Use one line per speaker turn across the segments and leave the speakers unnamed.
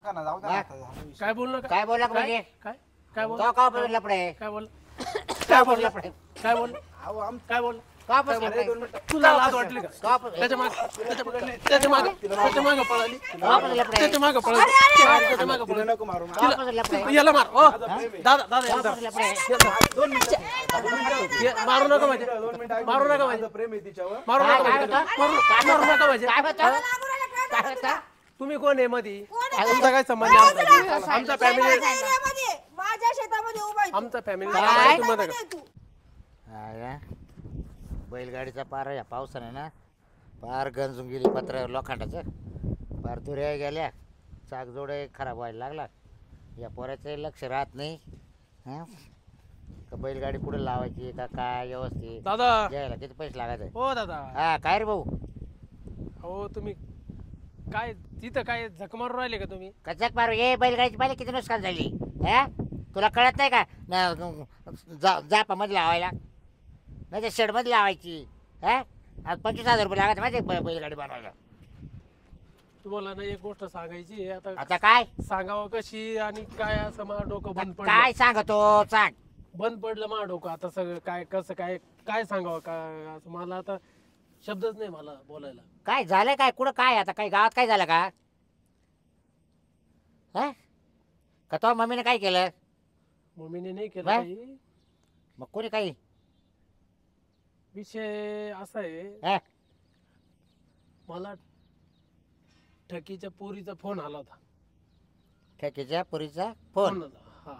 ना जाऊ दे ना आता, हा विषय.
काय बोललं का?
काय बोलला का म्हणजे
काय काय बोल
तो का बोलला पडे
काय बोल
काय बोलला पडे
काय बोल
अहो,
काय बोल
का बोलला
अरे, 2 मिनिटं.
तुला लाज वाटली का?
का बोलला
त्याच्या मागे पळाली
का बोलला पडे
त्याच्या मागे पळाली त्याच्या मागे
तिला
पळाली
नको मारू मला.
का बोलला पडे
याला मार ओ दादा दादा
का
याला धर.
बोलला पडे
2 मिनिटं.
मारू नका माझे
2 मिनिटं ऐकून
मारू नका
घे.
माझे.
माझं प्रेम आहे तिच्यावर.
मारू
काय
नका
काय
माझे.
होतं?
मारू नका माझे.
काय होतं? काय होतं?
तुम्ही कोण आहे मधी
कोण आहे?
तुमचा काय संबंध आहे आमचा? आमचा फॅमिली
एरियामध्ये, माझ्या शेतामध्ये उभा आहे तू.
आमचा फॅमिली
काय?
तुम्हाला
शेतामध्ये तू.
हा या. बैलगाडीचा पार या पावसाने ना पार गंजून गेली पत्र्यावर लोखंडाचं पार दुऱ्या गेल्या चाकजोडे खराब व्हायला लागला या पोऱ्याचं लक्ष राहत नाही हां का बैलगाडी कुठे लावायची का काय व्यवस्थित
दादा
घ्यायला किती पैसे लागायचे
हो दादा
हा काय रे भाऊ
हो तुम्ही काय तिथं काय झक मारून राहिले का तुम्ही
कचक मारू ये बैलगाडीची पहिले किती नुकसान झाली हा तुला कळत नाही का जापामध्ये लावायला नाही तर शेडमध्ये लावायची हा 25,000 रुपये लागायचे माझे बैलगाडी बनवायला
तुम्हाला ना एक गोष्ट सांगायची आहे. आता
आता काय
सांगावं कशी आणि काय असं माझं डोकं बंद
काय
पडलं
सांगतो सांग
बंद पडलं माझं डोकं आता सगळं काय कसं काय काय सांगावं काय असं मला आता शब्दच नाही मला बोलायला
काय झालं काय कुठं काय आता काय गावात काय झालं का हा का तो मम्मीने काय केलं
मम्मीने नाही केलं
काय?
काही
मग कोणी काही
विषय असा आहे
हा
मला ठकीच्या पोरीचा फोन आला होता
ठेकीच्या पुरीचा फोन
हा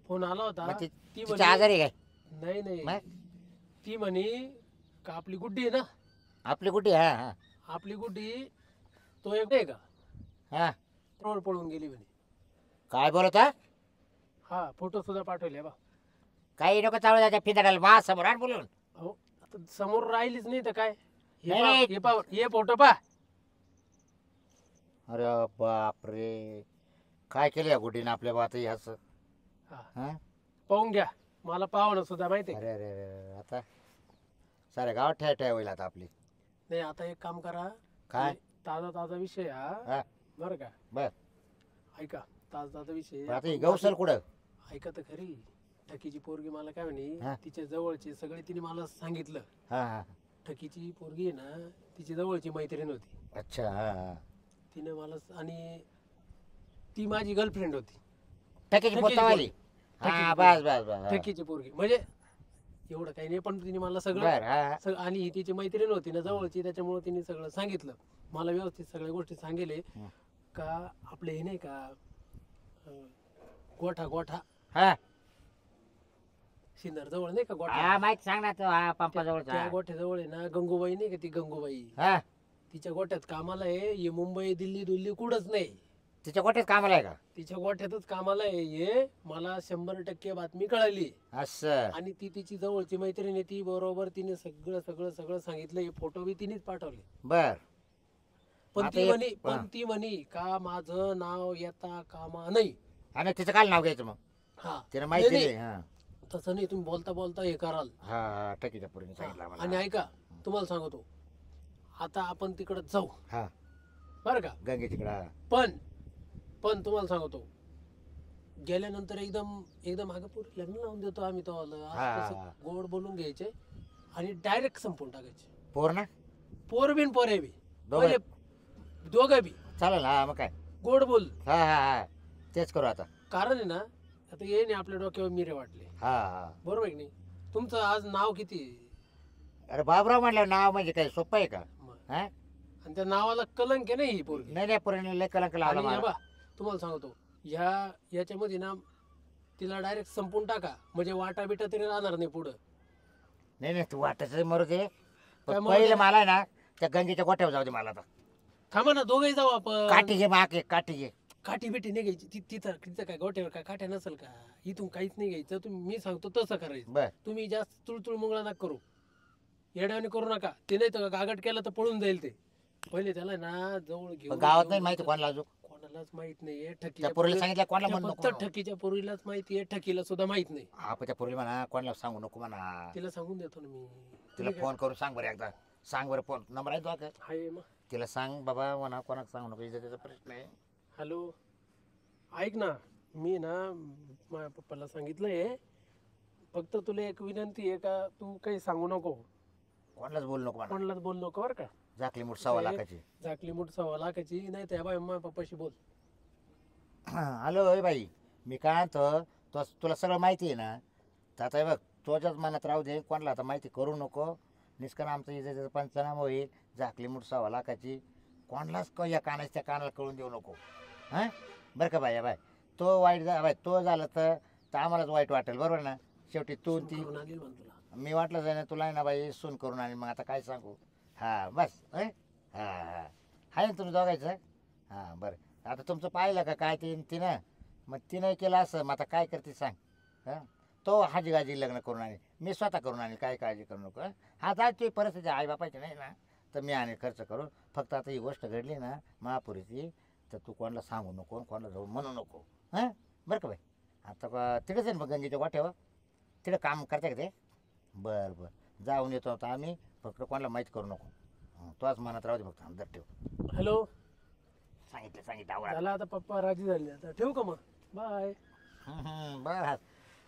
फोन आला होता
मग
ती
तिच्या
म्हणे-
आजारी काय
नाही नाही
मग
ती म्हणे का आपली गुड्डी आहे ना
आपली कुठे हा हा
आपली गुड्डी तो एक आहे का
हा
रोड पळून गेली म्हणे
काय बोलत हा?
हा फोटो सुद्धा पाठवले बा
काही नको चालू जायच्या फिदाडाला मा समोर आण बोलून
हो आता समोर राहिलीच नाही तर काय
नाही, नाही.
हे फोटो पा
अरे बापरे काय केलं या गुडीनं आपल्या बात असं
हा
हा
पाहून घ्या मला पाहणं सुद्धा माहिती आहे
अरे अरे अरे आता साऱ्या गावात ठ्या ठ्या होईल आता आपली
नाही आता एक काम करा
काय?
ताजा ताजा विषय हा
हा
बरं का
बर
ऐका ताजा ताजा विषय
पण आता ही गौसल कुठं
ऐका तर खरी ठकीची पोरगी मला काय म्हणे
हा.
तिच्या जवळचे सगळे तिने मला सांगितलं
हा हा
ठकीची पोरगी आहे ना तिची जवळची मैत्रीण होती
अच्छा हा हा
तिने मला आणि ती माझी गर्लफ्रेंड होती
ठेकीची
ठेकीची
पोतावाली
पोरगी.
हा
ठेकीची
बस बस बस
ठकीची पोरगी म्हणजे एवढं काही नाही पण तिने मला सगळं
बर हा
आणि ही तिची मैत्रीण होती ना जवळची त्याच्यामुळे तिने सगळं सांगितलं मला व्यवस्थित सगळ्या गोष्टी सांगितले
हं.
का आपले हे नाही का गोठा गोठा
हा
सिन्नर जवळ नाही का गोठा
हा माहिती सांग ना तो हा पंपा
त्या
जवळचा
गोठ्याजवळ आहे ना गंगूबाई नाही का ती गंगूबाई
हा
तिच्या गोठ्यात कामाला आहे हे मुंबई दिल्ली दुल्ली कुठंच नाही
तिच्या गोठ्यात कामाला आहे का
तिच्या गोठ्यातच कामाला आहे हे मला 100% बातमी कळाली
असं
आणि ती तिची जवळची मैत्रीण आहे ती बरोबर तिने सगळं सगळं सगळं सांगितलं हे फोटो बी तिनेच पाठवले
बर
पण
आता
ती
एक-
म्हणे
हा.
पण ती म्हणे का माझं नाव येता कामा नाही
आणि तिचं काय नाव घ्यायचं मग
हा
तिला माहिती
नाही,
नाही हा
तसं नाही तुम्ही बोलता बोलता हे कराल
हा हा ठेकीच्या पोरीने सांगितलं
आणि
आम्हाला
ऐका तुम्हाला सांगतो आता आपण तिकडं जाऊ
हा
बरं का
गंगेच्या इकडं
पण तुम्हाला सांगतो गेल्यानंतर एकदम एकदम अगं पुरी लग्न लावून देतो आम्ही तो
हा.
गोड बोलून घ्यायचे आणि डायरेक्ट संपून टाकायचे
पोर ना
पोर बिन पोरे बी
दोघं?
पहिले दोघं बी
चालेल हा मग काय
गोड बोल
हा हा हा तेच करू आता
कारण आहे ना आता ये नाही आपल्या डोक्यावर मिरे वाटले
हा हा
बरोबर आहे की नाही तुमचं आज नाव किती आहे?
अरे बाबराव म्हटलं नाव म्हणजे काय सोपं आहे का
मग.
हा
आणि त्या नावाला कलंक आहे नाही ही पोरगी
नाही नाही पोरीने लय कलंक लावला
आणि हे
मला
बा, तुम्हाला सांगतो याच्यामध्ये ना तिला डायरेक्ट संपून टाका म्हणजे वाटा बिटा तरी राहणार नाही पुढं
नाही नाही तू वाटायचं मरू दे पण
काय मरू
पहिले
दे?
मला आहे ना त्या गंगेच्या गोठ्यावर जाऊ दे मला आता
थांबा ना दोघंही जाऊ आपण
काठी घे माक एक काठी घे
काठी बिठी नाही घ्यायची तिथं काय गोट्यावर काय काठ्या नसेल का इथून काहीच नाही घ्यायचं तुम्ही मी सांगतो तसं करायचं
बर
तुम्ही जास्त तुळतुळ मुंगळा नका करू येड्याने करू नका ते नाही तर गागट केलं तर पळून जाईल ते पहिले त्याला ना जवळ
पण
घेऊन
गावात नाही
घेऊन
माहिती कोणाला अजून
कोणालाच माहित नाहीये
त्या
ठकीच्या
पोरीला सांगितलं कोणाला म्हणू
फक्त
नको
ठकीच्या पोरीलाच माहिती आहे ठकीला सुद्धा माहित नाही
हा पण त्या पोरीला म्हणा कोणाला सांगू नको म्हणा
तिला सांगून देतो ना मी
तिला फोन करून सांग बरं एकदा सांग बरं फोन नंबर आहे तो का
हाय मग
तिला सांग बाबा म्हणा कोणाला सांगू नको इज्जतीचा प्रश्न आहे
हॅलो ऐक ना, मी ना माझ्या पप्पाला सांगितलंय, फक्त तुला एक विनंती आहे का, तू काही सांगू नको,
कोणालाच बोल नको मला.
कोणालाच बोल नको बरं का.
झाकली मूठ 1.25 लाखाची.
झाकली मूठ 1.25 लाखाची नाही तर बाई माझ्या पप्पाशी बोल.
हॅलो बाई, मी काय म्हणतो, तुला सगळं माहिती आहे ना, तर आता हे बघ तुझ्याच मनात राहू दे, कोणाला आता माहिती करू नको. निष्कारण आमचं इजेचा पंचनामा होईल. झाकली मूठ 1.25 लाखाची, कोणालाच या कानाच्या त्या कानाला कळून देऊ नको. हां बरं का बाई? बाय तो वाईट बाय तो झाला तर आम्हालाच वाईट वाटेल, बरोबर ना. शेवटी तू ती
करून आणील म्हण तुला.
मी वाटलं जाय ना तुला आहे ना बाई, सून करून आणि मग आता काय सांगू. हां बस हां हां आहे ना तुम्ही दोघायचं. हां बरं, आता तुमचं पाहिलं का काय तिनं मग तिनं केलं असं, मग आता काय करते सांग. हां तो हाजीगाजी लग्न करून आणेल, मी स्वतः करून आणेल, काय काळजी करू नको. हा जा तुझी परिस्थिती आईबापाची नाही ना, तर मी आणि खर्च करू. फक्त आता ही गोष्ट घडली ना महापुरीची, तर तू कोणाला सांगू नको, कोणाला जाऊ म्हणू नको. हां बरं का बाई? आता तिकडेच आहे ना मग गंगेच्या वाट्यावर, तिकडे काम करते का ते? बरं बरं जाऊन येतो आता आम्ही, फक्त कोणाला माहीत करू नको. तोच मनात राहू दे, फक्त अंदर ठेव.
हॅलो,
सांगितलं आवडा.
झाला आता पप्पा राजी झाले, आता ठेवू का मग? बाय.
बरं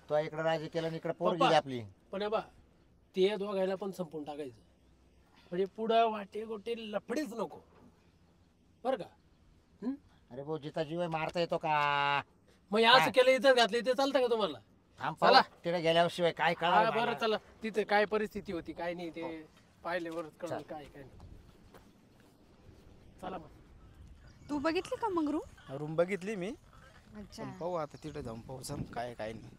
तो इकडे राजी केलं आणि इकडे पोर
पप्पा.
गेली आपली.
पण बा ते दोघायला पण संपून टाकायचं, म्हणजे पुढं वाटे गोटे लफडीच नको बरं का.
अरे भाऊ, जिता जीव मारता येतो का?
मग हे असं केलं इथं घातलं इथे चालतं का तुम्हाला?
चला तिकडे गेल्यावर शिवाय काय
हा
कळा.
बरं चला, तिथे काय परिस्थिती होती काय नाही ते पाहिल्यावर कळलं काय काय नाही. चला मग.
तू बघितली का मग रूम?
रूम बघितली मी,
अच्छा.
पण पाहू आता तिथे जाऊन पाहू चल काय काय नाही.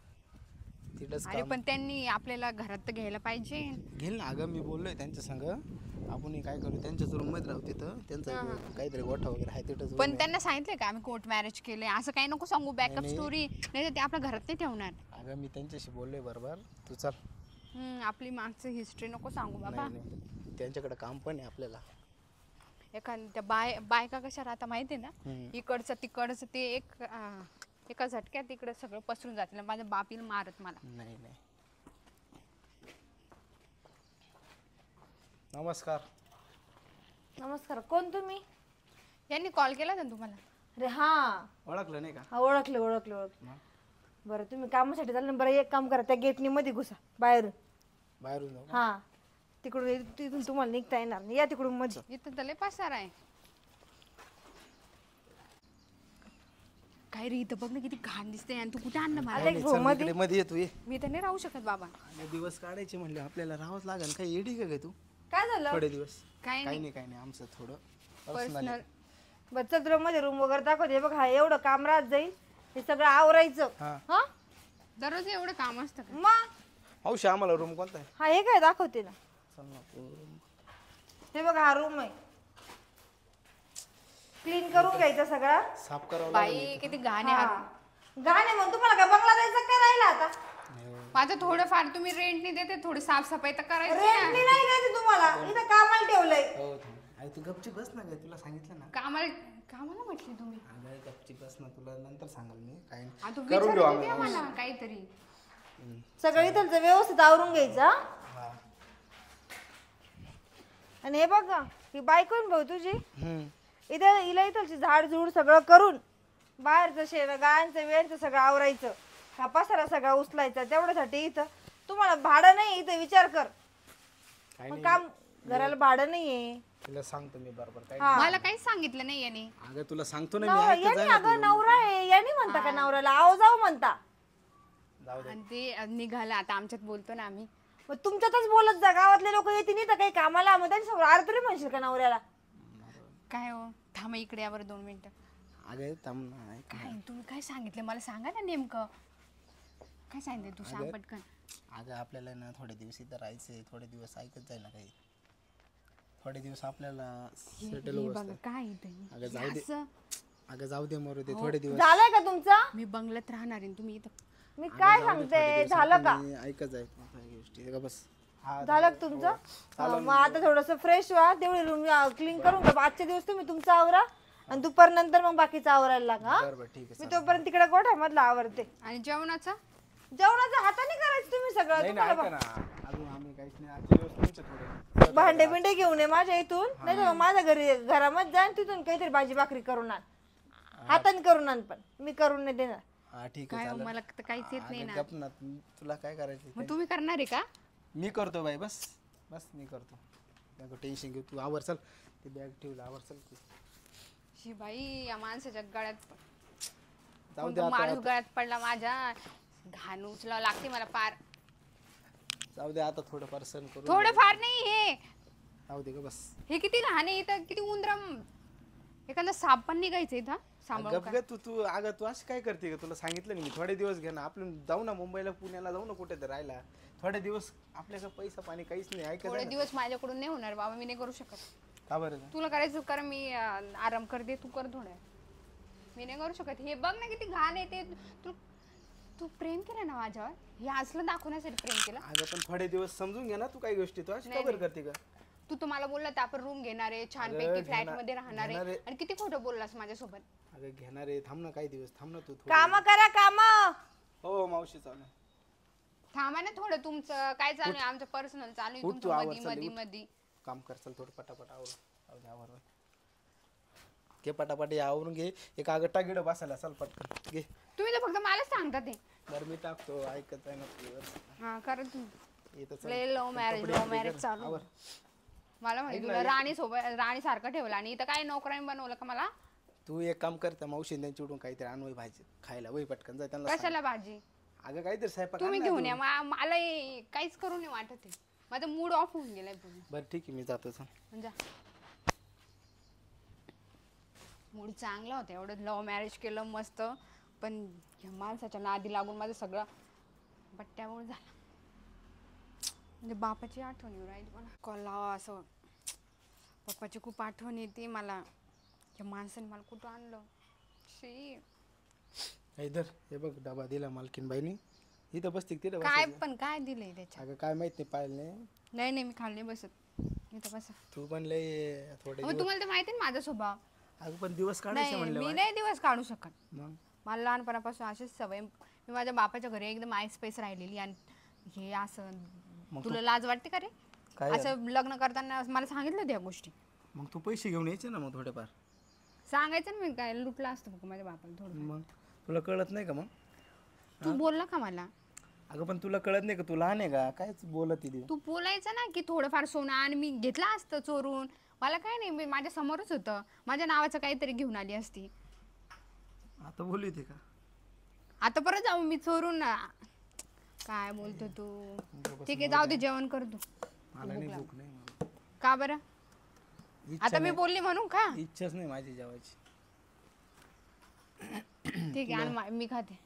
तिथंच
अरे पण त्यांनी आपल्याला घरात तर घ्यायला पाहिजे.
घेईल ना. अगं मी बोललोय त्यांच्या संग, आपण काय करू त्यांच्याच रूम मध्ये राहू, तिथं त्यांचं काहीतरी गोठा वगैरे आहे तिथंच.
पण त्यांना सांगितलंय का आम्ही कोर्ट मॅरेज केलंय असं काही नको सांगू, बॅकअप स्टोरी नाही तर ते आपल्या घरात नाही ठेवणार.
अगं मी त्यांच्याशी बोललोय बरोबर, तू चल.
आपली मागचं हिस्ट्री नको सांगू बाबा.
नाही त्यांच्याकडे काम पण आहे आपल्याला.
एखाद्या त्या बायका कशा राहता माहितीये ना, इकडचं तिकडचं ते एका झटक्यात इकडे सगळं पसरून जातील. माझ्या बापीला मारत मला.
नाही नाही. नमस्कार.
नमस्कार, कोण तुम्ही?
यांनी कॉल केला ना तुम्हाला?
अरे हा,
ओळखलं नाही का?
हा ओळखलं. बरं तुम्ही कामासाठी चालले ना, बरं एक काम करा, त्या गेटनी मध्ये घुसा बाहेरून.
बाहेरून जाऊ.
हा तिकडून तिथून तुम्हाला निघता येणार नाही, या तिकडून मध्ये.
इथं तर लय पसारा आहे. काय रे इथं बघ ना किती घाण दिसते. आणि तू कुठे आणलं मला?
आले
चल इकडे मध्ये येतो ये.
मी तर नाही राहू शकत बाबा.
आणि दिवस काढायचे म्हणले आपल्याला राहावंच लागेल. काही येडी का गे तू?
काय झालं?
थोडे दिवस
काय
काही
नाही
नाही आमचं थोडं
पर्सनल.
बरं चल तुला मध्ये रूम वगैरे दाखवते बघ. हा एवढं काम राहत जाईल, हे सगळं आवरायचं.
हा.
हा
दररोज एवढं काम असतं का?
मग
हौशी आम्हाला रूम कोणता आहे?
हा हे काय दाखवते ना,
चल ना तू.
हे बघ हा रूम आहे, क्लीन करून घ्यायचा सगळा.
साफ करावं लागेल.
बाई किती घाण आहे हा room.
गाणे मग तुम्हाला काय बंगला द्यायचा काय राहिला आता?
माझं थोडंफार तुम्ही रेंटनी देते, थोडी साफसफाई तर करायची
रेंटनी
ना.
नाही द्यायची तुम्हाला, इथं कामाला ठेवलंय.
हो आई तू गपची बस ना ग, तुला सांगितलं ना.
कामाला म्हटली तुम्ही?
अगं गपची बस ना, तुला नंतर सांगाल मी काय नाही.
आता
करून घेऊ
विचारते
आम्ही.
मला काहीतरी.
सगळं इथलचं व्यवस्थित आवरून घ्यायचं.
हा.
आणि हे बघ ही बायकोन भाऊ तुझी,
हम्म.
इथं हिला इथलची झाड झूड सगळं करून बाहेरचं शेण गायांचं वेळचं सगळं आवरायचं, हा पसारा सगळा उचलायचा. तेवढ्यासाठी इथं तुम्हाला भाडं नाही, इथं विचार कर.
काय
पण
नाही
काम घराला भाडं नाहीये.
तुला सांगतो मी बरोबर काय.
हा.
मला काहीच सांगितलं नाही याने.
अगं तुला सांगतो ना मी.
नवरा
ऐकत
यांनी
जा ना
अगं
तू.
नवरा आहे, यांनी म्हणता का नवऱ्याला आव जाऊ म्हणता?
जाऊ दे.
आणि ते निघालं आता आमच्यात बोलतो ना आम्ही.
मग तुमच्यातच बोलत जा, गावातले लोक येतील नाही तर काही कामाला, मग त्यांच्यासमोर आर तरी म्हणशील का नवऱ्याला?
काय हो थांबा इकडे यावर 2 मिनिटं.
अगं थांब ना, ऐक ना.
काय तुम्ही काय सांगितलं मला सांगा ना नेमकं. काय सांगितलं तू सांग पटकन.
अगं आपल्याला ना थोडे दिवस इथं राहायचंय, थोडे दिवस ऐकत जाईल ना काही. थोडे दिवस आपल्याला सेटल
हे
होत.
बघा काय इथं.
अगं जाऊ दे.
असं
अगं जाऊ दे मरू दे थोडे दिवस.
झालंय का तुमचं?
मी बंगल्यात राहणार आहे तुम्ही इथं.
मी काय सांगते, झालं का?
ऐकत जाय गोष्टी. अगं बस. हा
झालं का तुमचं? मग आता थोडस फ्रेश व्हा, तेवढी रूम क्लीन करून घ्या. आजच्या दिवस तुम्ही तुमचं आवरा आणि दुपार नंतर मग बाकीचं आवरायला लागा.
बरोबर ठीक आहे.
मी तोपर्यंत तिकडे गोठ्यामधलं आवरते.
आणि जेवणाचं
जेवणाचं हाताने करायचं तुम्ही सगळं.
नाही
तुम्हाला
ऐका ना, अजून आम्ही काहीच नाही. आजचे दिवस तुमचे थोडे.
भांडे बिंडे घेऊन ये माझ्या इथून, नाही तर माझ्या घरामध्ये जा आणि तिथून काहीतरी भाजी भाकरी करून आण. हाताने करून आण, पण मी करून नाही देणार.
हा ठीक आहे
काय हो,
चालेल.
मला तर काहीच येत नाही
अगं
ना.
गप ना, तुला काय करायचं
मग तुम्ही करणार आहे का?
मी करतो बाई, बस बस मी करतो. नको टेन्शन घेऊ तू, आवर चल. ती बॅग ठेवलं, आवर चल तू.
शी बाई, या माणसाच्या गळ्यात
जाऊ दे
कोणता
आता,
माणूस गळ्यात पडला माझ्या. घाण उचलावं लागते मला पार.
जाऊ दे आता, थोडंफार सण करू.
थोडंफार नाही हे,
जाऊ दे ग बस.
हे किती घाण आहे इथं, किती उंदरम. एखादा साप पण निघायचं इथं. सांभाळून
गप ग तू अगं तू असं काय करते का? तुला सांगितलं नाही मी, थोडे दिवस घे ना, आपण जाऊ ना मुंबईला, पुण्याला जाऊ ना, कुठे तर राहायला. थोडे दिवस आपल्याकडे पैसा पाणी काहीच नाही, ऐकत
थोडे
आहे ना?
दिवस माझ्याकडून नाही होणार बाबा, मी नाही करू शकत.
का बरं?
तुला करायचं कर, मी आराम करते, तू कर थोडं. मी नाही करू शकत. हे बघ ना किती घाण आहे ते. तू प्रेम केलं ना माझ्यावर, हे असलं दाखवण्यासाठी प्रेम केलं.
अगं पण थोडे दिवस समजून घे ना तू, काही गोष्टी तू अशी का बरं करते का?
तू तुम्हाला बोलला तर आपण रूम घेणार आहे, छानपैकी
अगं,
फ्लॅट
घेणार-
मध्ये राहणार
घेणार
आहे,
आहे.
आणि किती खोटं बोललास माझ्यासोबत.
अगं घेणार आहे, थांब ना काही दिवस, थांब ना तू थोडं.
काम करा काम.
हो मावशी चालू.
थांबा ना थोडं, तुमचं काय चालू आहे, आमचं पर्सनल चालू आहे,
उठ तू,
तुमचं
आवर
मधी
चालली,
मधी
उठ.
मधी.
काम कर चल, थोडं पटापट आवर. जाऊ दे, आवर घे पटापट, हे आवरून घे. एक अगटा गिड बसायला चल पटकन घे.
तुम्ही तर फक्त मलाच सांगता ते.
बरं मी टाकतो, ऐकत आहे ना तू.
हा करा तुम्ही.
येतं चल.
लय लव्ह मॅरेज, लव्ह मॅरेज चालू.
आवर.
मला म्हणे तुला राणी सोबत, राणी सारखं ठेवलं, आणि इथं काय नोकरांनी बनवलं का मला.
तू एक काम कर, त्या मावशी त्यांची उडून काहीतरी आणवय भाजी खायला, वय पटकन जाय त्यांना सांग.
कशाला भाजी
अगं काहीतरी स्वयंपाक
तुम्ही
आण ना
घेऊन
तू.
या. मला काहीच करू नाही वाटत आहे. माझा मूड ऑफ होऊन गेलाय पूर्ण.
बरं ठीक आहे, मी जातो चल.
म्हणजे मूड चांगला होता, एवढं लव्ह मॅरेज केलं मस्त, पण ह्या माणसाच्या नादी लागून माझं सगळं बट्ट्यामुळे झालं. म्हणजे बापाची आठवण येऊ राहिली मला. कॉल लावा असं, पप्पाची खूप आठवण येते मला. या माणसाने मला कुठं आणलं. शी
इधर हे बघ, डबा दिला मालकीन बाईनी. इथं बसते तिथं
काय
बसायचं.
पण काय दिलंय त्याच्यात.
अगं काय माहित नाही, पाहिलं नाही.
नाही नाही, मी खाल्ली बसत इथं बसा.
तू पण लय थोडे
मग
दिवस.
तुम्हाला तर माहिती ना माझा स्वभाव.
अगं पण दिवस काढायचे
नाही
म्हणले
मी
बाई.
नाही दिवस काढू शकत.
मग
मला लहानपणापासून अशीच सवय. मी माझ्या बापाच्या घरी एकदम आईस्पेस राहिलेली, आणि हे असं.
मग
तुला लाज वाटते का रे?
काय
असं लग्न करताना मला सांगितलं त्या गोष्टी.
मग तू पैसे घेऊन यायचे ना मग थोडेफार.
सांगायचं ना, मी काय लुटलं असतं बघ माझ्या बापाला थोडं.
मग तुला कळत नाही का मग?
तू बोलला का मला?
अगं पण तुला कळत नाही का, तू लहान आहे का? कायच बोलत ती
तू बोलायचं ना की थोडंफार सोनं, आणि मी घेतलं असतं चोरून. मला काय नाही, मी माझ्या समोरच होतं, माझ्या नावाचं काहीतरी घेऊन आली असती.
आता बोलू येते का?
आता परत जाऊ मी चोरून ना? काय बोलतो तू? ठीक आहे, जाऊ दे, जेवण कर तू.
मला नाही, भूक नाही मला.
का बरं?
इच्छा
आता मी
नाही.
बोलली म्हणून का?
इच्छाच नाही माझी जेवायची.
ठीक आहे, आणि मी खाते.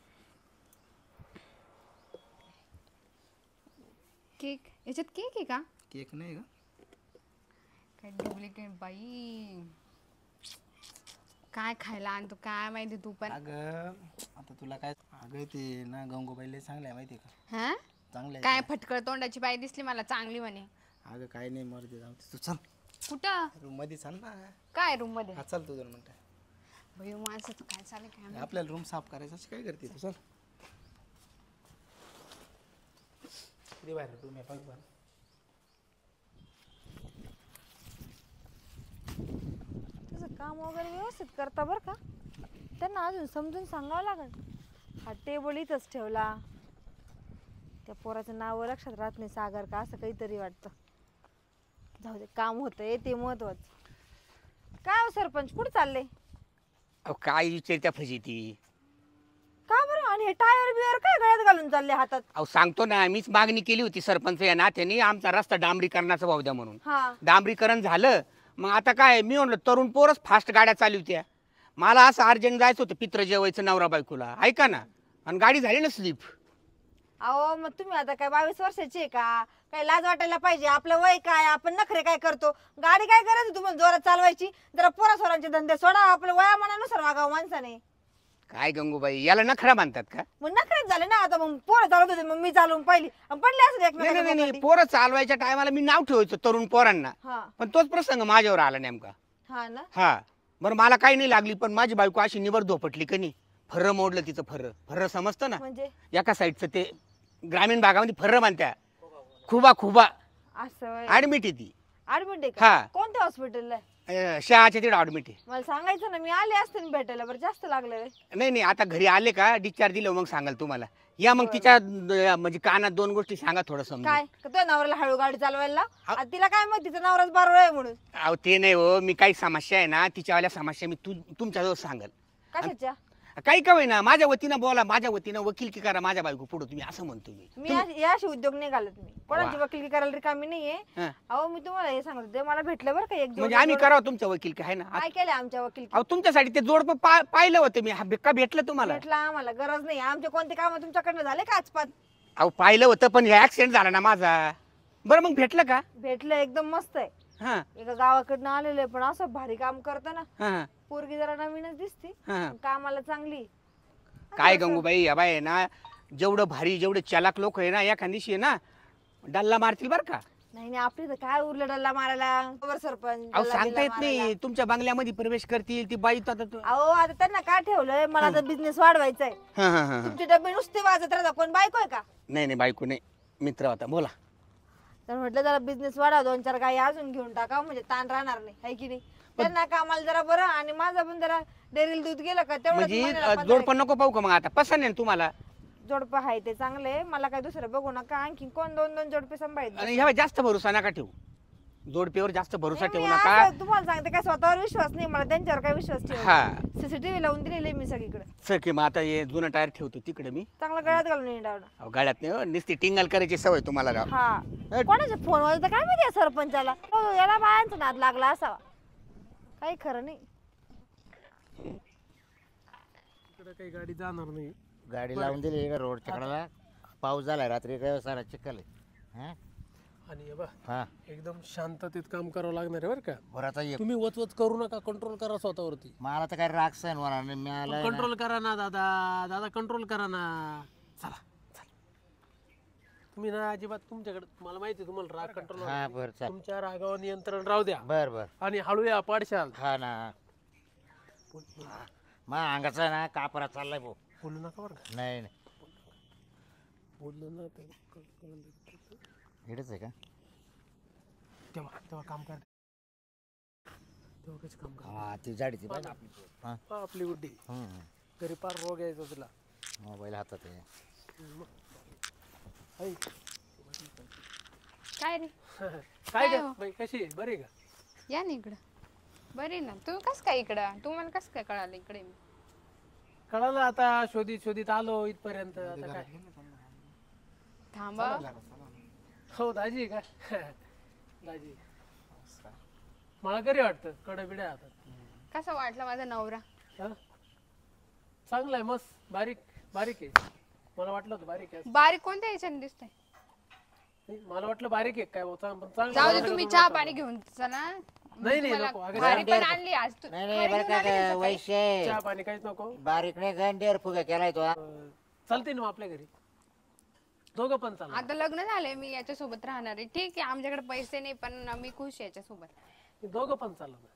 केक, याच्यात केक आहे का?
केक नाही का?
काय डुप्लिकेट बाई. काय खायला आणतो काय माहिती तू पण.
अगं आता तुला काय, अगं ते ना गंगूबाई लय चांगले आहे माहिती आहे का?
हा?
चांगले
काय फटकळ तोंडाची बाई दिसली मला चांगली म्हणे.
अगं काय नाही, मर्दी जाऊ दे. तू चल
कुठं?
रूम मध्ये चाल ना.
काय रूम मध्ये?
हा चल तू 2 मिनिटं.
भाई माणसाचं काय चालेल काय माहिती.
आपल्याला रूम साफ करायचं, असं काय करते तू? चल किती बाहेर रूम आहे, बघ बरं.
तुझं काम वगैरे व्यवस्थित करता बरं का. त्यांना अजून समजून सांगावं लागेल. हा टेबल इथंच ठेवला, त्या पोराचं नाव लक्षात राहत नाही, सागर का असं काहीतरी वाटतं. जाऊ दे, काम होतंय ते महत्वाचं. काय हो सरपंच, कुठं चालले?
अहो काय विचारत्या फजिती.
का बरं? आणि हे टायर बियर काय गळ्यात घालून चालले हातात?
अहो सांगतो ना, मीच मागणी केली होती सरपंच या नात्याने, आमचा रस्ता डांबरीकरणाचा वाहू द्या म्हणून.
हा,
डांबरीकरण झालं, मग आता काय मी म्हणलं तरुण पोरच फास्ट गाड्या चालवत्या. मला असं अर्जंट जायचं होतं पित्र जेवायचं नवरा बायकोला, ऐका ना, आणि गाडी झाली ना स्लिप.
अहो मग तुम्ही आता काय 22 वर्षाची आहे का? काय लाज वाटायला पाहिजे. आपलं वय काय, आपण नखरे काय करतो? गाडी काय करायचं तुम्हाला जोरात चालवायची? जरा पोरा सोरांचे धंदे सोडा, आपलं वयामानानुसार वागावं माणसाने.
काय गंगूबाई, याला नखरा मानतात का?
मग नखरेच झाले ना. आता मग पोरं चालवत होते, मग मी चालवून पाहिली आणि पडले असं
नाही नाही नाही,
एकमेकांना.
पोरं चालवायच्या टायमाला मी नाव ठेवायचं तरुण पोरांना,
हा
पण तोच प्रसंग माझ्यावर आला नेमका.
हा ना.
हा बरं, मला काही नाही लागली, पण माझी बायको अशी निबर धोपटली का नाही. फर्र मोडलं तिचं. फर्र समजतं ना,
म्हणजे
एका साईडचं ते ग्रामीण भागामध्ये फर्र मानत्या. खुबा
असं
ऍडमिट आहे ती.
ऍडमिट आहे
हा.
का? कोणत्या हॉस्पिटलला?
शहाच्या तिकडे ऍडमिट आहे.
मला सांगायचं ना, मी आले असते ना भेटायला. बरं जास्त लागलं रे.
नाही नाही आता घरी आले का डिस्चार्ज दिलं मग सांगाल तुम्हाला. या मग तिच्या म्हणजे कानात 2 गोष्टी सांगा थोडं समजून.
काय तुझ्या नवऱ्याला हळू गाडी चालवायला लाव? आता तिला काय माहिती तिचा नवराच बारोळा आहे म्हणून?
अहो ते नाही हो, मी काही समस्या आहे ना तिच्यावाल्या समस्या मी तुमच्याजवळ सांगल.
कशाच्या?
काही का ना माझ्या वतीनं बोला, माझ्या वतीनं वकिलकी करा माझ्या बायको पुढे तुम्ही असं म्हणतो मी.
या अशी उद्योग नाही घालत मी. कोणाची वकिलकी करायला रिकामी नाहीये.
हा.
अहो मी तुम्हाला हे सांगत होते, मला भेटलं बरं का एक
म्हणजे आम्ही करावं तुमच्या वकीलकी आहे ना.
काय केलं आमच्या वकिलकी?
अहो तुमच्यासाठी ते जोडपं पाहिलं होतं मी. का भेटलं तुम्हाला?
भेटला आम्हाला, गरज नाही. आमचे कोणते काम तुमच्याकडनं झाले का आजपात?
अहो पाहिलं होतं पण हे ऍक्सिडेंट झाला ना माझा. बरं मग भेटलं का?
भेटलं, एकदम मस्त आहे.
हा
एका गावाकडनं आलेलं आहे, पण असं भारी काम करतं ना.
हा
पोरगी जरा नवीनच दिसते,
हा.
पण कामाला चांगली.
काय गंगूबाई या बाई आहे ना, जेवढं भारी जेवढे चालाक लोक आहे ना एखाद दिवशी आहे ना डल्ला मारतील बर का.
नाही नाही, आपली तर काय उरलं डल्ला मारायला. बरोबर सरपंच,
अहो
डल्ला
सांगता
बिल्ला
येत
मारायला.
नाही तुमच्या बंगल्यामध्ये प्रवेश करतील ती बाई तर आता
अहो आता त्यांना काय ठेवलंय, मला तर बिझनेस वाढवायचा आहे.
हा हा हा.
तुमचे डबे नुसते वाजत राहतात. कोण बायको आहे का?
नाही नाही बायको नाही, मित्र होता. बोला.
तर म्हटलं जरा बिझनेस वाढवा, 2-4 गाई अजून घेऊन टाका, म्हणजे ताण राहणार नाही, है की नाही? त्यांना कामाला जरा बरं, आणि माझं पण जरा डेअरीला दूध गेलं का
म्हणजे जोड पण नको पाहू का मग आता पसंत आहे ना तुम्हाला?
जोडपं आहे ते चांगले. मला काय दुसरं बघू नका. आणखी कोण 2-2 जोडपे सांभाळत
आणि ह्या जास्त भरोसा नका ठेवू, जोडपेवर जास्त भरोसा ठेवू नका.
तुम्हाला सांगते काय, स्वतःवर विश्वास नाही मला, त्यांच्यावर काय विश्वास ठेव.
हा
सीसीटीव्ही लावून दिलेली मी सगळीकडे.
सर की मग आता हे जुनं टायर ठेवतो तिकडे मी.
चांगलं गळ्यात घालून येणार.
अहो गाड्यात नाही हो, नुसती टिंगल करायची सवय तुम्हाला राव.
हा कोणाच्या फोन वर काय माहिती आहे सरपंचाला, हो, याला बायांचा नाद लागला असावा. काही खरं नाही.
तिकडे काही गाडी जाणार नाही.
गाडी लावून दिली इकडे रोडच्या कडेला. पाऊस झालाय रात्री, काय सारा चिखल आहे. हा?
आणि हे बा
हा
एकदम शांततेत काम करावं लागणार आहे बरं का.
बरं आता ये.
तुम्ही वचवच करू नका, कंट्रोल करा स्वतःवरती.
मला तर काय राग सहन होणार नाही. मी आलाय ना.
कंट्रोल करा ना दादा, दादा कंट्रोल करा ना. चला चला. तुम्ही ना अजिबात तुमच्याकडे, मला माहिती आहे तुम्हाला राग कंट्रोल.
हा बरं चाल.
तुमच्या रागावर नियंत्रण राहू द्या.
बर बर.
आणि हळूया पाडशाल.
हा ना. मग अंगाचा ना कापरा चाललाय भाऊ.
बोलू नका बरं का.
नाही नाही
बोललो ना
इकडेच आहे का?
तेव्हा तेव्हा काम कर, तेव्हा कसं काम कर.
हा ती जाडीची बघ आपली. हा
आपली गुड्डी घरी पार रोग यायचा तुला.
मोबाईल हातात आहे.
ऐ,
काय रे?
काय
काय
ग
हो?
बाई, कशी आहे? बरी आहे का?
या ना इकडं. बरे ना. तू कस काय इकडं? तुम्हाला कस काय कळालं इकडे मी?
कळालं आता, शोधित शोधित आलो इथपर्यंत. आता काय
थांबा.
हो दाजी का? दाजी मला घरी वाटतं कडे बिड्या हातात.
कसं वाटलं माझा नवरा?
हा? चांगला आहे, मस्त बारीक बारीक आहे. मला वाटलं होतं बारीक आहे.
बारीक कोणत्या ह्याच्याने दिसतंय?
नाही, मला वाटलं बारीक आहे काय, पण चांगलं.
जाऊ दे, तुम्ही चहा पाणी घेऊन चला.
नाही नाही
तुम्हाला
नको. अगं
भारी पण आणली आज तू.
नाही नाही बरं का वैशे.
चहा पाणी काहीच नको.
बारीक नाही गंडेर फुगा केलाय तो.
चालते ना मग आपल्या घरी, दोघं पण चालू.
आता लग्न झालंय, मी याच्यासोबत राहणार आहे. ठीक आहे, आमच्याकडे पैसे नाही पण मी खुश आहे याच्यासोबत.
दोघं पण चालू ना.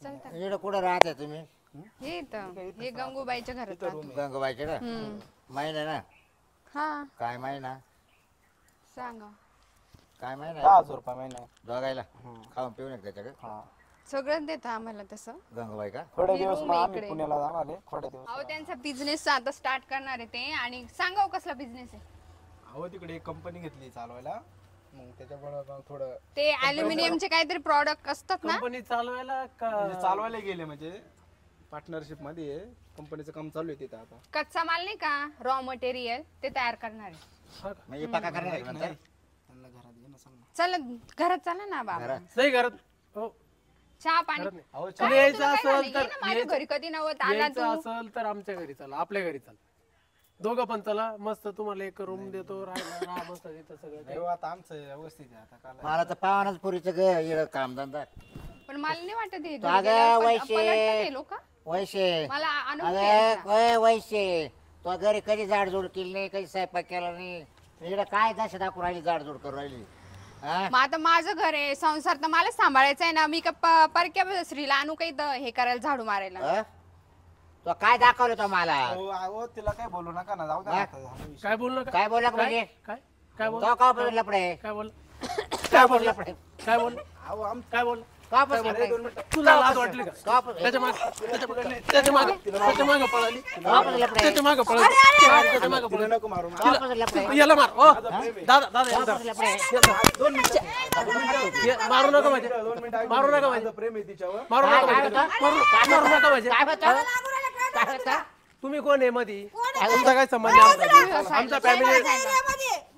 चलता.
इकडे कुठं राहते तुम्ही?
हे इथं, हे गंगूबाईच्या घरात राहतो.
गंगूबाईचे ना. महिना ना.
हा
काय महिना?
सांगा.
काय महिना?
10,000 रुपये महिना.
दोघायला खाऊन पिऊन एक त्याच्याकडे.
सगळं देतं आम्हाला तसं.
गंगूबाई का?
थोडे
ही
दिवस
room
मग
आहे
आम्ही
इकडे.
पुण्याला जाणार आहे थोडे दिवस.
अहो त्यांचा बिझनेस आता स्टार्ट करणार आहे ते. आणि सांगा हो कसला बिझनेस आहे?
अहो तिकडे एक कंपनी घेतली चालवायला, मग त्याच्यामुळे मग थोडं
ते अल्युमिनियमचे काहीतरी प्रॉडक्ट असतात ना.
कंपनी चालवायला का?
म्हणजे चालवायला गेले, म्हणजे पार्टनरशिप मध्ये आहे. कंपनीचं काम चालू आहे तिथं आता.
कच्चा माल नाही का, रॉ मटेरियल ते तयार करणार आहे.
हा का?
म्हणजे पक्का करणार आहे का नंतर?
त्यांना घरात घे ना सांग ना.
चला घरात चला ना बाबा.
घरात?
नाही घरात. हो
चहा पाणी.
घरात नाही.
अहो
काय
तुला यायचं
तुला काय
असेल
झालं? ये
तर
ना माझ्या घरी कधी नव्हत आला
यायचं
तू.
असेल तर आमच्या घरी चला, आपल्या घरी चला. दोघं पण चला, मस्त तुम्हाला एक रूम देतो, राहायला राहा मस्त तिथं सगळं
नाही हो, आता आमचं व्यवस्थित आहे आता. काल
मला तर पावानच पुरीचं ग इकडं कामधंदा.
पण मला नाही वाटत हे
अगं,
घरी गेल्यावर
वैशे.
पलटतात हे लोकं.
वैशे
मला अनुभव आहे
अगं
याचा.
ओय वैशे, तो घरी कधी जाडजूड केली नाही, कधी स्वयंपाक केला नाही. इकडं काय दशा दाखवून राहिली, जाडजूड करून राहिली. हा?
मग आता माझं घर आहे, संसार तर मला सांभाळायचा आहे ना. मी का परक्या स्त्रीला आणू काही हे करायला, झाडू मारायला.
हा? तो काय दाखवलं तो मला?
अहो तिला काय बोलू नका ना, जाऊ द्या ना आता झाला विषय.
काय बोललो का?
काय बोलला का म्हणजे?
काय काय बोल
तो का बोलला लपडे?
काय बोल
काय बोलला लपडे?
काय बोल
अहो
काय बोल
का बस
अरे, 2 मिनिटं.
तुला लाज वाटली का
का बस
त्याच्या मागे पळाली त्याच्या मागे पळाली
का बस लफडे
त्याच्या मागे पळाली
तिला नको मारू
का बस लफडे
याला मार ओ दादा याला
का
धर.
बस लफडे
मारू नका माझे
2 मिनिटं
मारू नका माझे
प्रेम आहे तिच्यावर
मारू
काय
नका
काय
माझे मारू नका माझे
काय होतं काय होतं
तुम्ही कोण आहे मधी तुमचा काय संबंध आहे आमचा फॅमिली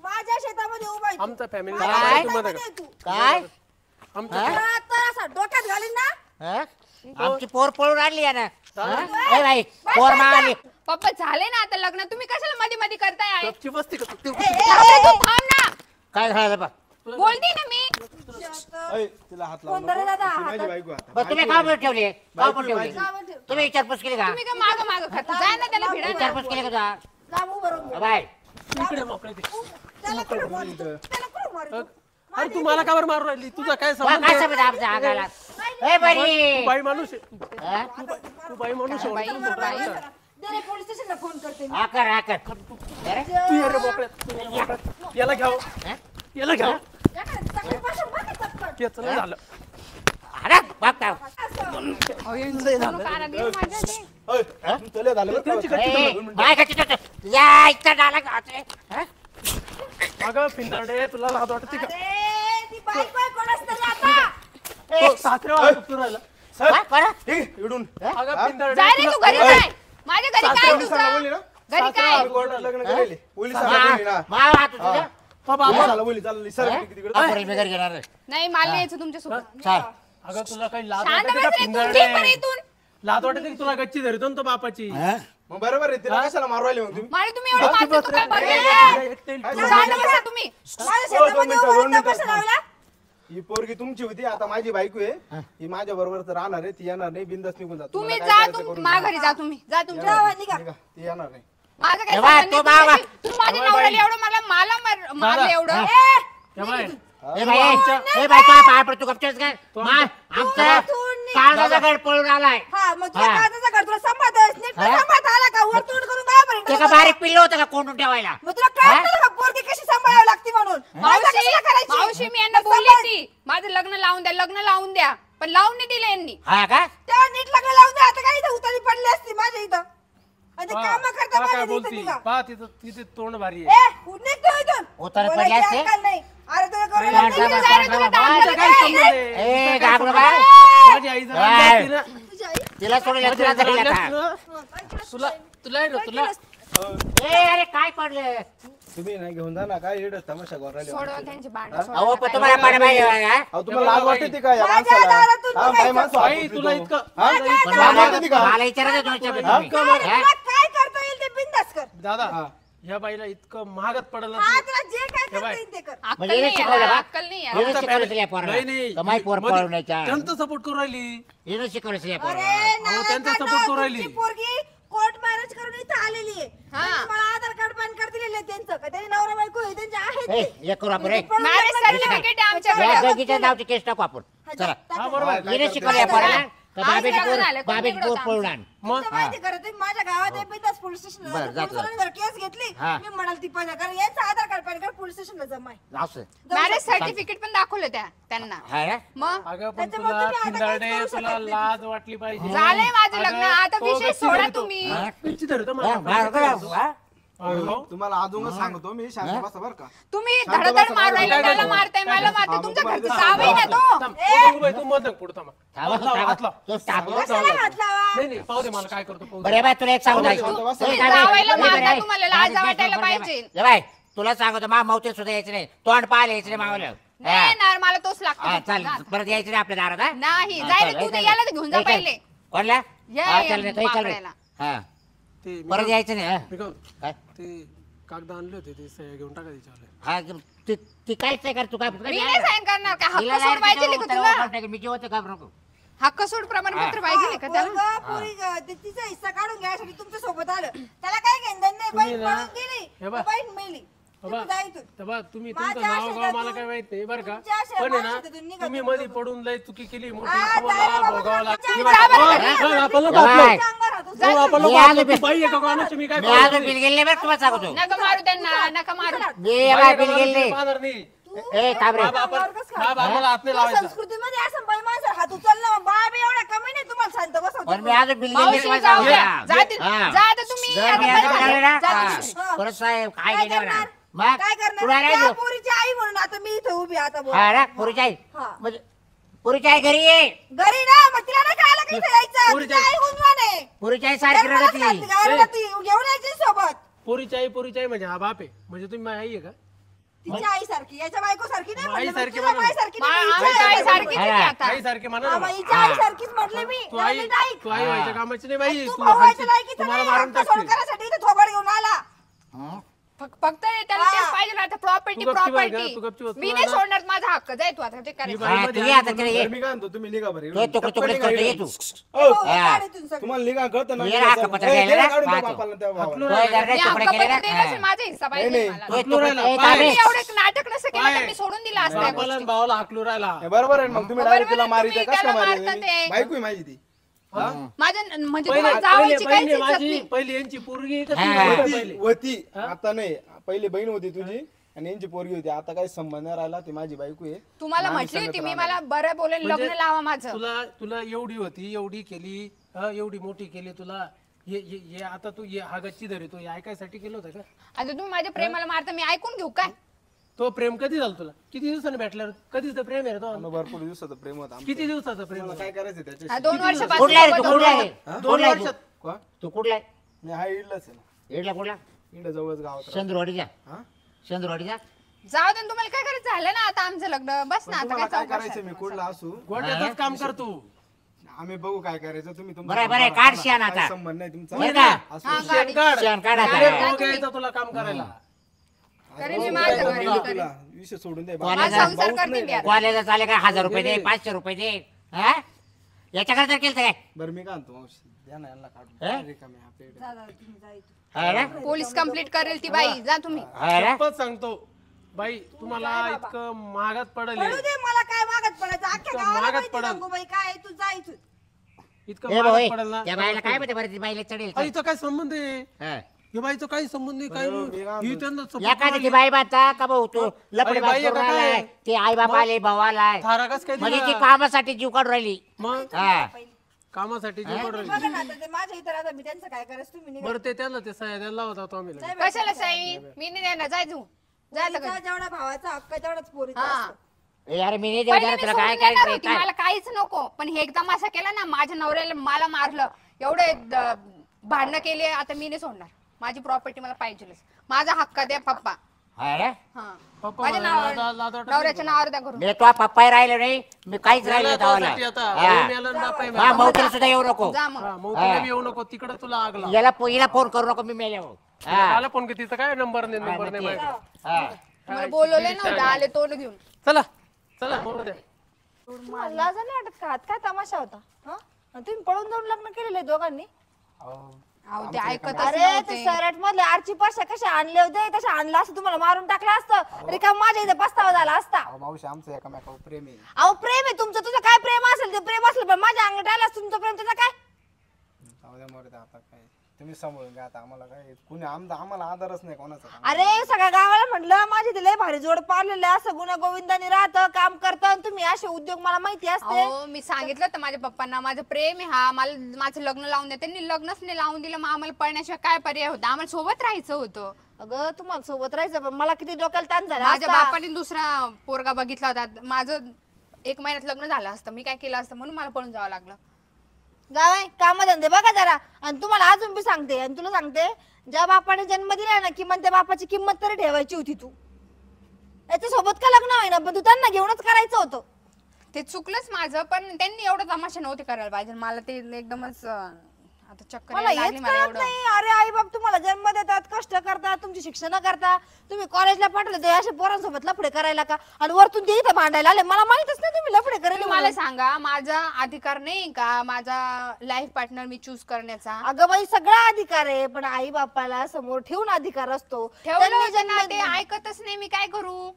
माझ्या शेतामध्ये उभा आहे तू.
आमचा फॅमिली
काय?
तुम्हाला
आहे तू.
काय
आमचा
हा?
तर असं डोक्यात घालीन ना
हा? आमची पोर पळून आणली आहे ना हा? ए बाई पोर मारली
पप्पा झाले ना आता लग्न, तुम्ही कशाला मध्ये मध्ये करताय आहे?
गपची बसती का तू?
थांब ना, तू थांब ना.
काय झालं बा
बोलते ना मी.
ऐ, तिला हात लावू
कोण बरं
नको.
दादा,
ती माझी
हातात-
बायको आता.
बरं तुम्ही का बरं ठेवले का
बायको
पण ठेवले
माझी.
तुम्ही विचारपूस केली का
तुम्ही का माग माग खाता? जाय ना त्याला भिडा ना.
विचारपूस केली का तुझा?
जाम उभं राहून.
बाय
इकडे मोकळे ते.
त्याला कुठं मारतो? त्याला कुठं मारतो?
अरे तू मला का बरं मारू राहिली तुझा काय
वा,
संबंध
काय
आहे?
समज आमच्या आगाला ए बरी
तू बाई माणूस आहे
हा?
तू बाई माणूस आहे.
दे रे, पोलीस स्टेशनला फोन करते मी.
आकर आकर अरे
तू ये रे मोकळ्यात, तू ये मोकळ्यात. याला घ्याव
हा?
याला घ्याव
एखादं चांगलं भाषण बघा चटकन.
त्याचं नाही झालं
अरे बाप काय
अहो, यांचं पूर्ण कानात गेलं माझ्या ते.
ऐ, तुला लय झालं बरं का?
त्यांची गच्ची
ए बाय का तिथं या इथं डाला गावते हा?
अगं पिंजाडे तुला लाज वाटते का
अरे, ती बायको आहे कोणाच तरी आता.
तो सासऱ्यावर तू राहिला
सर,
काय बरं?
ठीक आहे, इकडून.
अगं पिंजाडे
जाय रे तू घरी
ऐ.
जाय. माझ्या घरी काय
पोलिसांना बोलली
तुझं?
ना
घरी काय?
आम्ही कोर्टात लग्न करेल पोलिसांना बोलली ना
माव हात तुझं
बाबा
पोलिसाला बोलली चालली सर तिकडे
आपण बिगर घेणार
नाही मला नाही यायचं तुमच्या सोबत.
चाल
अगं तुला काही लाज
शांत
वाटते का
बस रे, तू निघ बरं
पिंजाडे
इथून.
लाज वाटते की तुला गच्ची धरतो ना तो बापाची
हा?
मग बरोबर आहे तिला कशाला मारू राहिले मग तुम्ही
मला तुम्ही एवढं
गच्ची
मारता
बस
तू
रे.
काय बघ
ए,
रे.
ए, एकटे
काय
शांत बसा तुम्ही.
माझ्या
दोन
शेतामध्ये
मिनिटं,
उभं
दोन
राहून तपास
मिनिटं.
लावला.
ही पोरगी तुमची होती आता माझी बायको आहे ही माझ्या बरोबर तर राहणार आहे ती येणार नाही बिंदास निघून जातो
तुम्ही जा, मा घरी जा तुम्ही. जा तुमच्या
जावा, निघा.
ती येणार नाही
माझं काही
ए बाय,
संबंध
तो
नाही.
बाबा.
तू माझ्या नवऱ्याला एवढं मारलं एवढं.
या बाय
ए बाई ए बाई काय पाय पड तू गपचेच काय मा आमचा काळजाचा गड पळून आलाय
हा, मग तुझ्या
हा.
काळजाचा घर तुला सांभाळतोस. नीट
हा?
सांभाळता आला का? वर तोंड करून काय बरं?
ते का बारीक पिल्लं होतं का कोंडून ठेवायला
मग तुला काय
हा?
कळलं का पोरगी कशी सांभाळावी लागते म्हणून? माझं कशाला करायची?
मावशी मी यांना बोलली ती माझं लग्न लावून द्या पण लावून नाही दिलं यांनी.
हा का
तेव्हा नीट लग्न लावून दे. आता काय इथं उतारी पडली असती माझ्या इथं. आणि ते कामं करता
पहा काय
माझ्या इथं
बोलती
निघा.
पहा तिथं तिथे तोंड भारी आहे
निघ तू इथून.
उतारी पडली
बोलायची
असते?
अक्कल नाही. अरे तुला करू
नाही,
लागली.
नाही,
जाय रे, तुला
नाही,
दाखवलं
माझं काय
काय?
संबंध आहे?
ए
तुझं काय
गाबडं
संबंध
बाय
आहे? माझी आई जर
काय?
आणली असती ना,
तुझी आई.
तिला सोडलं
माझी
तुला
आई जर
धरलं
आणली
का?
असती ना, तुला
ए अरे काय पडलं
तुम्ही नाही घेऊन जा ना काय एवढं तमाशा करून राहिले
सोडवा त्यांची भांडणं
अहो पण
सोडवा.
तुम्हाला पाडा पाहिजे हा?
अहो तुम्हाला लाज वाटते ती काय या
माझ्या
माणसाला
दारातून
हा, काय माणसं
आई
वापरते
तुला
तो?
इतकं
हा?
पण
लाज
मला
वाटते ती का?
मला विचारायचं दोन शब्द
हा?
तुम्ही. हा?
तुला काय करता येईल ते बिंदास कर.
दादा
हा.
ह्या बाईला इतकं महागात पडलं
हा, तुला जे काय
हे
करता
बाय.
येईल ते कर.
अक्कल
म्हणजे
नाही
हिने शिकवलं
याला,
का?
अक्कल नाही याला.
हिने शिकवलं तुला या पोराला?
नाही नाही
का माई पोर पळवण्याच्या
त्यांचा सपोर्ट करू राहिली
हिने शिकवलं तुला या
अरे
पोराला?
अहो, त्यांचा
नालायकांनो,
support करू राहिली.
तुमची पोरगी कोर्ट मॅरेज करून इथं आलेली आहे.
हा.
त्यांनी मला आधार कार्ड पॅन कार्ड दिलेले आहे त्यांचं का त्यांनी नवरा बायको आहे त्यांचे आहेत
ए
ते.
एक करू आपण रे
पळून
मॅरेज
लग्न
सर्टिफिकेट आहे
या
आमच्याकडे.
दोघीच्या नावची केस टाकू आपण
हा,
चला
टाका.
हा बरोबर
काय
हिने
करते?
शिकवलं या पोराला का
आज
बाबेची
लग्न
पोर
झालं, कोण
बाबेची
बिघडवतं
पोर
आमचं?
पळून आण
मग
तुमचं माहिती करा तुम्ही माझ्या गावात आहे बिंदास पोलीस स्टेशनला
बरं,
जायचं.
जातो.
पोलिसांनी जर केस घेतली
हा.
मी म्हणाल ती पण कारण यांचं आधार कार्ड पॅन कार्ड पोलीस स्टेशनला जमाय
असं
मॅरेज सर्टिफिकेट पण दाखवलं त्यांना.
हा ना?
मग
अगं पण
त्याच्यामुळे
तुला
तुम्ही आता काहीच
पिंजाडे
करू
तुला
शकत नाही.
लाज वाटली पाहिजे
झालंय माझं
अगं,
लग्न आता
तो
विषय
गच्ची
सोडा
धरतो.
तुम्ही.
हा?
गच्ची धरतो
हा,
मला
बाहेर का? हा?
अगं,
तुम्हाला अजूनच सांगतो मी शांत बसा बरं का
तुम्ही
शांत
धडधड
बसा,
मारू राहिले
काय
त्याला
करतो?
मारताय मला
हा,
मारताय
मग
तुमच्या
तुम्हाला
घरचं
सांगतो.
जाव आहे ना तो.
थांब, ओ, बाई, तू मत पुढे थांबा
थांबा,
हात लाव,
थांबा.
हात लाव.
तो टाकू.
कशाला हात लावा
नाही नाही पाहू दे मला काय करतो पाहू दे.
बरे बाय तुला एक सांगू
तुम्ही
द्यायचं.
शांत बसा.
तुम्ही
जावायला
बरे,
मारता
बरे.
तुम्हाला लाज वाटायला पाहिजे.
ये बाय तुला सांगतो मा मावते सुद्धा यायचं नाही तोंड पाहायला यायचं नाही मावलं
नाही येणार मला तोच
हा
लागतो
चाल परत यायचं नाही आपल्या दारात हा?
नाही
हा,
जाय रे
चल,
तू
हे
ते
चल.
याला तर घेऊन जा
हे चल.
पहिले.
कोणला
या,
हा,
या,
चल रे, तो चल रे.
बापड्याला.
हा
ते मी
परत
काय-
यायचं नाही हा?
मी काय-
काय?
ते कागद आणले होते ते सह्या घेऊन टाका त्याच्यावर
हा ती काहीच नाही कर तू काय
मी नाही साईन करणार का हक्क सोड पाहिजे का तुला
मी जेवतो का नको
हक्क सोड प्रमाणपत्र पाहिजे का त्याला
पोरगं, पोरी तिचा हिस्सा काढून घ्यायसाठी तुमच्या सोबत आलं त्याला काय घेणं नाही बाई
तुम्ही ना-
पळून गेली
हे बघ.
बाई मेली
बाबा,
तुम्ही जा इथून.
तेव्हा तुम्ही तुमचं
माझ्या
नाव गाव मला
शेतातून-
काय माहित नाही बरं का
तुमच्या शेतात-
पण आहे
माझ्या
ना
शेतातून निघा
तुम्ही
तुम्ही
मध्ये
दोघं.
पडून लय चुकी केली मोठी
आ,
तुम्हाला
जायला बाबा,
भोगावं लागतं
तुमच्या
जा बरं
हो,
घरी.
हो, आपण लोक
बाय.
आपलं.
अंगावर हात उचलून.
हो, आपण लोक
मी
आपलं.
आलो
तू बाई आहे का कोणाची मी काय
मी अजून बिल गेले बरं तुम्हाला सांगतो
नका मारू त्यांना नका मारू
मी बाय बिल गेले
पाहणार नाही
ए थांब रे
बाबाला हात नाही लावायचा.
संस्कृतीमध्ये असं बाई माणसं हात उचलणं बाय बी एवढा कमी नाही तुम्हाला शांत बसवतो.
पण मी अजून बिल
मावशी जाऊ द्या. जा आता तुम्ही
जर
आता
मी
बस
आता
झालं.
लागले ना
जा
हा.
तुम्ही.
परत साहेब काय
काय
घेणार
करणार?
मग
काय
तुला
करणार
नाही
त्या
देऊ.
पोरीची आई म्हणून आता मी इथं उभी आहे, आता बोल.
हा ना पुरीची आई
हा.
म्हणजे पुरीची आई घरी ये
घरी ना मग तिला नाही खायला काही यायचं
पोरीची
तिची आई गुंजवान आहे.
पुरीची आई सारखी
जन्माला
रडती
सांगते गावाला ती घेऊन यायची सोबत.
पोरीची आई म्हणजे हा बाप आहे. म्हणजे तुम्ही माझी आई आहे का?
तिची आई सारखी याच्या बायको सारखी नाही
आई
म्हणलं,
सारखी
तुझ्या
म्हणा.
बाई सारखी
मा-
नाही,
आमची
हिच्या
आई
आई
सारखीच
हा.
आहे आता.
आई सारखी म्हणा
हा,
ना
मग
मग.
हिच्या आई सारखीच म्हटले मी.
तू आई
नीट ऐक.
तू आई व्हायच्या कामाची नाही बाई.
तू
तू
भाऊ व्हायच्या
हाणशील.
लायकीचा
तुम्हाला
नाही,
मारून
हक्क सोड
टाकशील.
करायसाठी इथं थोबाड घेऊन आला.
हं?
फक्त त्याला
हा.
तेच पाहिजे आता प्रॉपर्टी
तू गपची बस गं,
प्रॉपर्टी.
तू गपची बस.
मी
तुला
नाही
ना-
सोडणार माझा हक्क. जाय तू आता ते करायचं.
बाई
हा,
मध्ये
तू ये
आई
आता तिला ये
मी काय म्हणतो तुम्ही निघा बरं
तो तुकडे तुकडे करतो ये तू
ओ,
हो,
हा.
गाडीतून सगळं.
तुम्हाला निघा कळतं ना
तू ये ना,
निघायचं.
हक्कपत्र
ए,
घ्यायला
गेला
ना,
काढून त्या
पाहतो.
बापाला त्या भावाला.
आपलं-
तो जर नाही
मी
तुकडे
हक्क
केले ना
पत्र दिलं
हा.
असेल, माझा हिस्सा पाहिजे
नाही,
मला.
तो
आपलं राहिला.
तुकडे- ए,
पाय.
थांब रे.
मी एवढं नाटक नसतं केलं तर
पाय.
मी सोडून दिलं असतं या
बापाला आणि
गोष्टी.
भावाला हाकलू राहिला.
हे बरोबर आहे मग तुम्ही
बरोबर
डायरेक्ट तिला
आहे,
मारित
तुम्ही
कसं
त्याला
मारित
मारता ते.
बायको आहे माझी ती
माझ्या म्हणजे
पहिले
तुम्हाला जावायची काहीच
पहिले
इज्जत
माझी
नाही.
पहिली यांची पोरगी का
हा.
ती होती
होती
पहिले?
होती
हा?
आता नाही पहिले बहीण होती तुझी आणि यांची पोरगी होती आता काही संबंध नाही राहिला ती माझी बायको आहे
तुम्हाला
आम्ही
म्हटली होती
संगत
मी
राहणार.
मला बरं बोलेल
म्हणजे
लग्न लावा माझं.
तुला तुला एवढी होती एवढी केली एवढी मोठी केली तुला हे आता तू हा गच्ची धरी तो हे ऐकायसाठी केलं होतं का?
आता तुम्ही माझ्या प्रेमाला मारता मी ऐकून घेऊ काय?
तो प्रेम कधी झालं तुला? किती दिवसाने भेटल्यावर? कधीच तर प्रेम आहे रे तो.
आम्ही भरपूर दिवसाचं प्रेम होतं आमचं.
किती दिवसाचं प्रेम
तुम्हाला काय करायचं त्याच्याशी?
हा, 2 वर्षापासून
कुठला आहे रे तू
सोबत
कुठला
होतो.
आहे
दोन
कुठला आहे तू?
वर्षात
कोण?
तू कुठला आहे
मी हा इडलाच आहे ना
इडला कुठला
इडं जवळच गावात राहतो.
चंद्रवाडीचा
हा?
चंद्रवाडीचा
जाऊ दे ना, तुम्हाला काय करायचं झालं ना आता आमचं लग्न बस
पण
ना आता
तुम्हाला
काय
काय
चौकशी
करायचं मी कुठला असू
गोट्यातच काम कर तू.
आम्ही बघू काय करायचं तुम्ही तुमचं
बरं आहे,
काम
बरं आहे,
करा.
काढ शियान आता.
काही संबंध नाही तुमचा
बरं का?
असू.
हा,
शेण
गाडी.
काढ.
शेण काढ आता.
direct भाऊ घ्यायचा तुला काम करायला.
करेन मी माझं घरी
तुला
करेन.
विषय सोडून दे
माझा
माझा
भाऊच
संसार
नाही
करते मी
का?
आता.
कॉलेजला चाले काय 1000 रुपये दे 500 रुपये दे हा याच्याकडे तर केलं काय
बरं मी काय म्हणतो मावशी द्या ना यांना काढून
हे?
रिकामे आपल्या इकडे.
जा, जा, तुम्ही जा इथून.
हा ना?
पोलीस कंप्लीट करेल ती बाई. जा तुम्ही.
हा ना?
शपथ सांगतो बाई तुम्हाला इतकं महागात पडले
पडू दे मला काय मागत पडायचं अख्ख्या
तो
गावाला
मागत
माहिती
पडल.
गंगूबाई काय आहे, तू जा इथून.
इतकं
ए भाऊ
महागात पडेल ना.
त्या बाईला काय माहिती बरं ती बाईला चढेल
अरे, हिचा काय संबंध आहे?
हा.
या बाईचा काही संबंध नाही काही
बरोबर, मी काय
नाही. ही त्यांना support
एखादी
करायला-
ती बाई बाता का भाऊ तू लपडे
अरे बाई,
बात करून
एका काय?
राहिलाय. ते आई बाप आले भाऊ आलाय
थारा कस काय
म्हणजे ती
दिला?
कामासाठी जीव काढून राहिली
मग
हा
कामासाठी जे पडलं.
बघा ना आता ते माझ्या इथं राहता मी त्यांचं काय करायचं तुम्ही निघा.
बरं ते त्याला ते सह्या द्यायला होता तो आम्ही लगेच.
नाही
कशाला साई मी नाही देणार. जाय तू. जा आता
तिचा
घरी.
जेवढा भावाचा हक्क तेवढाच पोरीचा
हा.
असतो.
ए, अरे मी नाही
पहिले
देणार
मी
तुला
सोडून
काय
देणार
करायचं
होती,
काय
मला काहीच नको पण हे एकदम असं केलं ना माझ्या नवऱ्याला मला मारलं एवढे भांडणं केली आता मी नाही सोडणार. माझी प्रॉपर्टी मला पाहिजेच. माझा हक्क द्या पप्पा.
हा ना?
हा.
पप्पा
माझ्या
मला लादा-
नावावर
लादा टाकून
नवऱ्याच्या नावावर द्या करून.
मी तो पप्पाही राहिलो नाही मी काहीच राहिलो
याला
धावाला
त्यासाठी आता
हा.
आई मेला आणि बापाही मेला.
हा मौतीला सुद्धा येऊ नको
जा मग.
हा, मग तुला बी येऊ नको तिकडे तुला आगला.
हिला फोन करू नको मी मेल्यावर हा
आला फोन की तिचा काय नंबर नाही नंबर नाही माहिती.
हा
मला बोलवले नव्हतं आले तोंड घेऊन.
चला चला बोलू द्या.
तुम्हाला लाज नाही वाटत का? हात काय तमाशा होता हा? आणि तुम्ही पळून जाऊन लग्न केलेलं आहे दोघांनी.
अहो ते ऐकतच
अरे ते
नव्हते.
सराट मधले आरची पाशा कसे आणले होते तसे आणलं असं तुम्हाला मारून टाकलं असतं रिकाम माझ्या इथे पस्तावा झाला असता.
अहो, मावशी आमचं एकामेकावर प्रेम आहे
अहो प्रेम आहे तुमचं तुझं काय प्रेम असेल ते प्रेम असेल पण माझ्या अंगात आलं असतं तुमचं प्रेम त्याचं काय.
जाऊ द्या मरू द्या आता काय तुम्ही सांभाळून घ्या आता आम्हाला काय कुणी आम्हाला आधारच नाही कोणाचा
अरे सगळ्या गावाला म्हटलं माझी ते लय भारी जोड पाळलेलं आहे, असं गुन्हा गोविंदाने राहतं काम करतं तुम्ही असे उद्योग मला माहिती असते.
अहो मी सांगितलं तर माझ्या पप्पांना माझं प्रेम आहे हा मला माझं लग्न लावून द्या. त्यांनी लग्नच नाही लावून दिलं. मग आम्हाला पळण्याशिवाय काय पर्याय होता. आम्हाला सोबत राहायचं होतं.
अगं तुम्हाला सोबत राहायचं पण मला किती डोक्याला ताण झाला
माझ्या
असता.
बापाने दुसरा पोरगा बघितला होता. माझं 1 महिन्यात लग्न झालं असतं. मी काय केलं असतं म्हणून मला पळून जावं लागलं.
जावई काम धंदे बघा जरा. आणि तुम्हाला अजून बी सांगते आणि तुला सांगते ज्या बापाने जन्म दिला ना किमान त्या बापाची किंमत तरी ठेवायची होती तू. याच्या सोबत का लग्न होईना पण तू त्यांना घेऊनच करायचं होतं.
ते चुकलंच माझं पण त्यांनी एवढं तमाशा नव्हते करायला पाहिजे. मला ते एकदमच आता चक्कर
मला
यायला
हेच
लागली मला
कळत
एवढं.
नाही. अरे आई बाप तुम्हाला जन्म देतात कष्ट करतात तुमची शिक्षण करता तुम्ही कॉलेजला पाठवले ते अशा पोरांसोबत लफडे करायला का आणि वरतून ते इथं भांडायला आले. मला माहितच नाही तुम्ही लफडे
तुम्ही
करायला.
मला सांगा माझा अधिकार नाही का माझा लाईफ पार्टनर मी चूज करण्याचा.
अगं बाई सगळा अधिकार आहे पण आई बापाला समोर ठेवून अधिकार असतो.
ठेवलं
त्यांनी
होतं ना, ते
जन्म
ऐकतच नाही. मी काय करू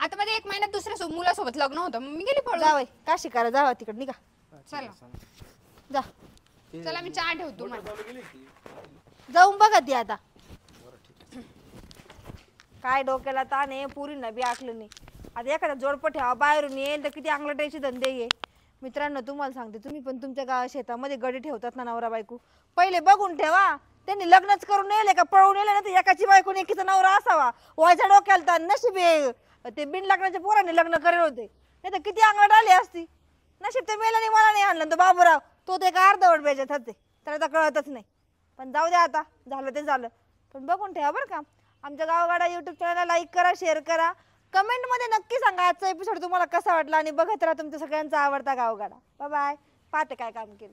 आता. मध्ये 1 महिन्यात दुसऱ्या मुलासोबत लग्न होतं मग मी गेली पळून.
जावई का शिकायला जावा तिकडे निघा
चला
जा
चला मी चहा ठेवतो मला.
जाऊन बघा ती आता काय डोक्याला ताण आहे पुरींना बी आखलं नाही. आता एखादा जोडपं ठेवा बाहेरून येईल तर किती अंगलटायचे धंदे आहे. मित्रांनो तुम्हाला सांगते, तुम्ही पण तुमच्या शेतामध्ये गडी ठेवतात ना नवरा बायको, पहिले बघून ठेवा त्यांनी लग्नच करून नेले का पळून नेले ना, तर एकाची बायको एकीचा नवरा असावा. व्हायचा डोक्याला तर नशीब ते बिन लग्नाच्या पोराने लग्न करेल होते, नाही तर किती अंगलट आली असती. नशीब ते मेला नाही, मला नाही आणलं तो बाबूराव, तो ते का अर्धवट बेजात होते, त्याला तर कळतच नाही. पण जाऊ द्या, आता झालं ते झालं. पण बघून ठेवा बरं का. आमच्या गावगाडा यूट्यूब चॅनलला लाईक करा, शेअर करा, कमेंटमध्ये नक्की सांगा आजचा एपिसोड तुम्हाला कसा वाटला, आणि बघत राहा तुमच्या सगळ्यांचा आवडता गावगाडा. Bye bye. पाहते काय काम केलं.